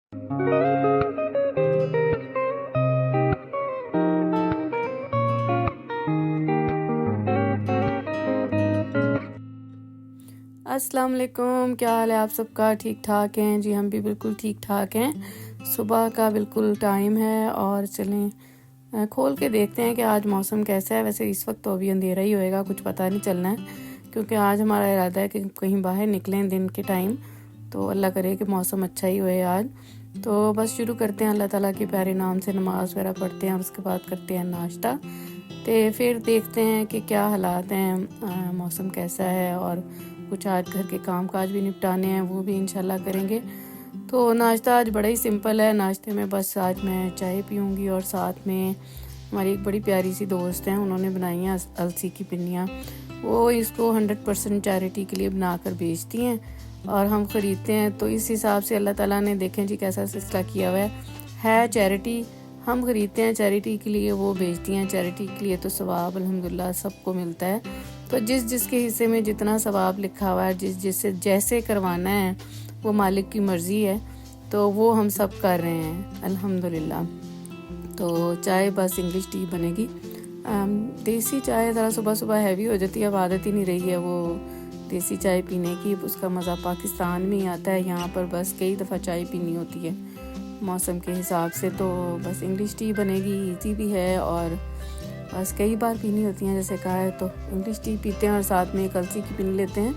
अस्सलाम वालेकुम, क्या हाल है आप सबका? ठीक ठाक हैं जी? हम भी बिल्कुल ठीक ठाक हैं। सुबह का बिल्कुल टाइम है और चलें खोल के देखते हैं कि आज मौसम कैसा है। वैसे इस वक्त तो अभी अंधेरा ही होएगा, कुछ पता नहीं चलना है, क्योंकि आज हमारा इरादा है कि कहीं बाहर निकलें दिन के टाइम। तो अल्लाह करे कि मौसम अच्छा ही होए आज। तो बस शुरू करते हैं अल्लाह ताला के प्यारे नाम से, नमाज वगैरह पढ़ते हैं और उसके बाद करते हैं नाश्ता। तो फिर देखते हैं कि क्या हालात हैं, मौसम कैसा है, और कुछ आज घर के काम काज भी निपटाने हैं, वो भी इंशाल्लाह करेंगे। तो नाश्ता आज बड़ा ही सिंपल है। नाश्ते में बस आज मैं चाय पीऊँगी और साथ में हमारी एक बड़ी प्यारी सी दोस्त हैं, उन्होंने बनाई हैं अलसी की पिन्नियाँ। वो इसको 100% चैरिटी के लिए बना कर बेचती हैं और हम ख़रीदते हैं। तो इस हिसाब से अल्लाह ताला ने देखें जी कैसा सिलसिला किया हुआ है चैरिटी। हम ख़रीदते हैं चैरिटी के लिए, वो बेचती हैं चैरिटी के लिए। तो सवाब अल्हम्दुलिल्लाह सबको मिलता है। तो जिस जिसके हिस्से में जितना सवाब लिखा हुआ है, जिससे जैसे करवाना है, वो मालिक की मर्ज़ी है। तो वो हम सब कर रहे हैं अल्हम्दुलिल्लाह। तो चाय बस इंग्लिश टी बनेगी। देसी चाय ज़रा सुबह सुबह हैवी हो जाती है, अब आदत ही नहीं रही है वो देसी चाय पीने की। उसका मज़ा पाकिस्तान में ही आता है, यहाँ पर बस कई दफ़ा चाय पीनी होती है मौसम के हिसाब से। तो बस इंग्लिश टी बनेगी, ईजी भी है और बस कई बार पीनी होती हैं जैसे कहा है। तो इंग्लिश टी पीते हैं और साथ में एक अलसी की पीनी लेते हैं।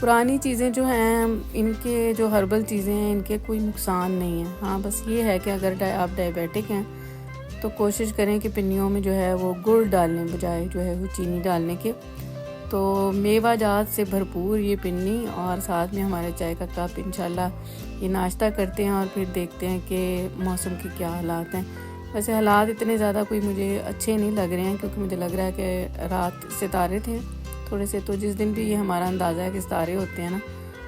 पुरानी चीज़ें जो हैं, इनके जो हर्बल चीज़ें हैं, इनके कोई नुकसान नहीं है। हाँ बस ये है कि अगर आप डायबिटिक हैं तो कोशिश करें कि पिन्नियों में जो है वो गुड़ डालने बजाय जो है वो चीनी डालने के। तो मेवा जात से भरपूर ये पिन्नी और साथ में हमारे चाय का कप, इंशाल्लाह ये नाश्ता करते हैं और फिर देखते हैं कि मौसम के क्या हालात हैं। वैसे हालात इतने ज़्यादा कोई मुझे अच्छे नहीं लग रहे हैं, क्योंकि मुझे लग रहा है कि रात सितारे थे थोड़े से। तो जिस दिन भी ये हमारा अंदाज़ा है कि सितारे होते हैं ना,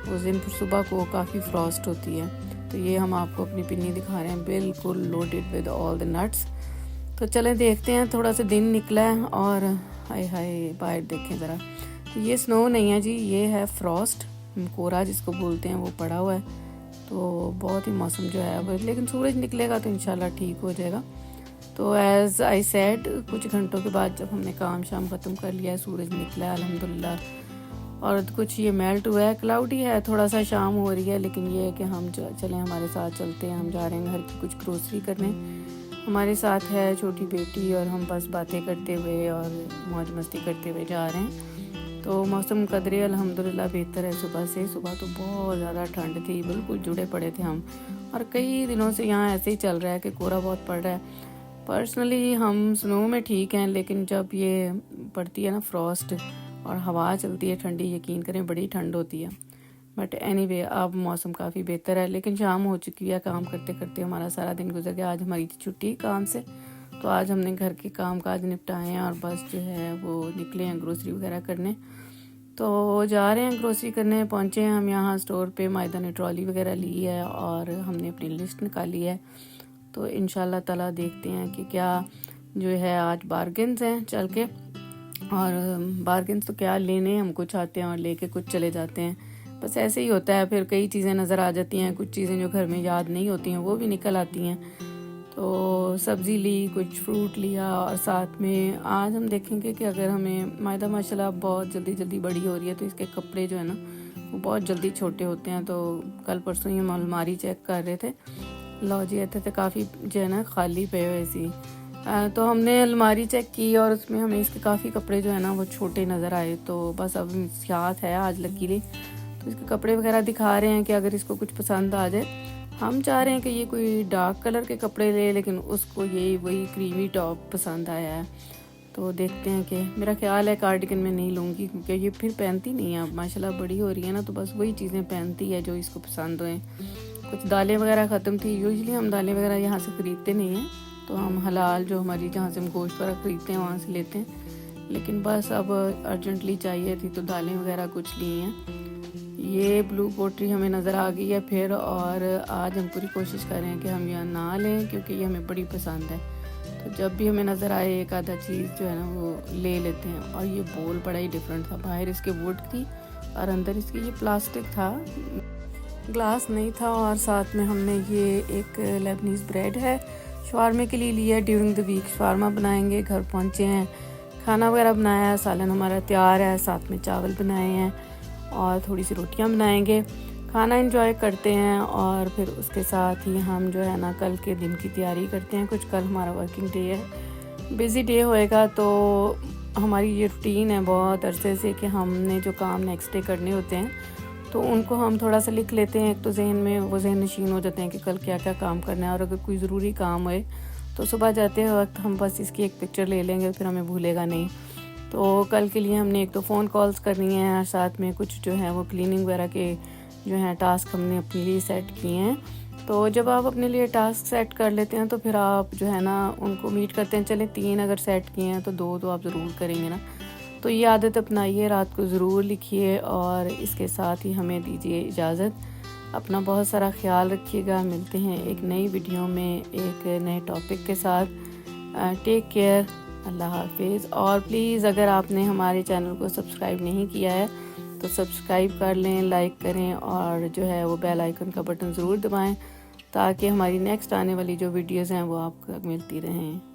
उस दिन फिर सुबह को काफ़ी फ्रॉस्ट होती है। तो ये हम आपको अपनी पिन्नी दिखा रहे हैं, बिल्कुल loaded with all the nuts. तो चलें देखते हैं, थोड़ा सा दिन निकला है और हाय हाय बाहर देखें ज़रा। ये स्नो नहीं है जी, ये है फ्रॉस्ट, कोहरा जिसको बोलते हैं, वो पड़ा हुआ है। तो बहुत ही मौसम जो है अब, लेकिन सूरज निकलेगा तो इंशाल्लाह ठीक हो जाएगा। तो एज़ आई सेड, कुछ घंटों के बाद जब हमने काम शाम ख़त्म कर लिया है, सूरज निकला है अल्हम्दुलिल्लाह और कुछ ये मेल्ट हुआ है। क्लाउडी है, थोड़ा सा शाम हो रही है, लेकिन ये है कि हम चलें, हमारे साथ चलते हैं। हम जा रहे हैं घर की कुछ ग्रोसरी करने। हमारे साथ है छोटी बेटी और हम बस बातें करते हुए और मौज मस्ती करते हुए जा रहे हैं। तो मौसम कदरे अल्हम्दुलिल्लाह बेहतर है सुबह से। सुबह तो बहुत ज़्यादा ठंड थी, बिल्कुल जुड़े पड़े थे हम, और कई दिनों से यहाँ ऐसे ही चल रहा है कि कोहरा बहुत पड़ रहा है। पर्सनली हम स्नो में ठीक हैं, लेकिन जब ये पड़ती है ना फ्रॉस्ट और हवा चलती है ठंडी, यकीन करें बड़ी ठंड होती है। बट एनीवे अब मौसम काफ़ी बेहतर है, लेकिन शाम हो चुकी है। काम करते करते हमारा सारा दिन गुजर गया। आज हमारी छुट्टी काम से, तो आज हमने घर के काम काज निपटाए हैं और बस जो है वो निकले हैं ग्रोसरी वगैरह करने। तो जा रहे हैं ग्रोसरी करने। पहुँचे हैं हम यहाँ स्टोर पे, मायदा ने ट्रॉली वगैरह ली है और हमने अपनी लिस्ट निकाली है। तो इंशाल्लाह ताला देखते हैं कि क्या जो है आज बार्गेन्स हैं चल के, और बार्गेन्स तो क्या लेने, हम कुछ आते हैं और लेके कुछ चले जाते हैं। बस ऐसे ही होता है, फिर कई चीज़ें नज़र आ जाती हैं, कुछ चीज़ें जो घर में याद नहीं होती हैं वो भी निकल आती हैं। तो सब्ज़ी ली, कुछ फ्रूट लिया और साथ में आज हम देखेंगे कि अगर हमें मायदा माशाल्लाह बहुत जल्दी जल्दी बड़ी हो रही है, तो इसके कपड़े जो है ना वो बहुत जल्दी छोटे होते हैं। तो कल परसों ही हम अलमारी चेक कर रहे थे, लो जी थे काफ़ी जो है ना खाली पे हुए सी। तो हमने अलमारी चेक की और उसमें हमें इसके काफ़ी कपड़े जो है ना वो छोटे नज़र आए। तो बस अब याद है आज लगी रही, तो इसके कपड़े वगैरह दिखा रहे हैं कि अगर इसको कुछ पसंद आ जाए। हम चाह रहे हैं कि ये कोई डार्क कलर के कपड़े ले, लेकिन उसको ये वही क्रीमी टॉप पसंद आया है। तो देखते हैं कि मेरा ख्याल है कार्डिगन में नहीं लूँगी, क्योंकि ये फिर पहनती नहीं है, अब माशाल्लाह बड़ी हो रही है ना, तो बस वही चीज़ें पहनती है जो इसको पसंद होएं। कुछ दालें वगैरह ख़त्म थी। यूजुअली हम दालें वगैरह यहाँ से ख़रीदते नहीं हैं, तो हम हलाल जो हमारी जहाँ से हम गोश्त वगैरह ख़रीदते हैं वहाँ से लेते हैं। लेकिन बस अब अर्जेंटली चाहिए थी तो दालें वगैरह कुछ ली हैं। ये ब्लू पोट्री हमें नज़र आ गई है फिर, और आज हम पूरी कोशिश कर रहे हैं कि हम यह ना लें, क्योंकि ये हमें बड़ी पसंद है। तो जब भी हमें नज़र आए एक आधा चीज़ जो है ना वो ले लेते हैं। और ये बोल बड़ा ही डिफरेंट था, बाहर इसके वुड थी और अंदर इसकी ये प्लास्टिक था। ग्लास नहीं था और साथ में हमने ये एक लेबनीज़ ब्रेड है शवारमे के लिए लिया। ड्यूरिंग द वीक शवारमा बनाएंगे। घर पहुँचे हैं, खाना वगैरह बनाया है, सालन हमारा तैयार है, साथ में चावल बनाए हैं और थोड़ी सी रोटियां बनाएंगे। खाना एंजॉय करते हैं और फिर उसके साथ ही हम जो है ना कल के दिन की तैयारी करते हैं। कुछ कल हमारा वर्किंग डे है, बिज़ी डे होएगा, तो हमारी ये रूटीन है बहुत अरसे से कि हमने जो काम नेक्स्ट डे करने होते हैं तो उनको हम थोड़ा सा लिख लेते हैं। एक तो जहन में वो जहन नशीन हो जाते हैं कि कल क्या क्या काम करना है, और अगर कोई ज़रूरी काम होए तो सुबह जाते वक्त हम बस इसकी एक पिक्चर ले लेंगे, फिर हमें भूलेगा नहीं। तो कल के लिए हमने एक तो फ़ोन कॉल्स करनी है और साथ में कुछ जो है वो क्लीनिंग वगैरह के जो हैं टास्क हमने अपने लिए सेट किए हैं। तो जब आप अपने लिए टास्क सेट कर लेते हैं तो फिर आप जो है ना उनको मीट करते हैं। चले 3 अगर सेट किए हैं तो 2 तो आप ज़रूर करेंगे ना। तो ये आदत अपनाइए, रात को ज़रूर लिखिए और इसके साथ ही हमें दीजिए इजाज़त। अपना बहुत सारा ख्याल रखिएगा। मिलते हैं एक नई वीडियो में एक नए टॉपिक के साथ। टेक केयर, अल्लाह हाफिज़। और प्लीज़ अगर आपने हमारे चैनल को सब्सक्राइब नहीं किया है तो सब्सक्राइब कर लें, लाइक करें और जो है वो बेल आइकन का बटन ज़रूर दबाएं ताकि हमारी नेक्स्ट आने वाली जो वीडियोज़ हैं वो आपको मिलती रहें।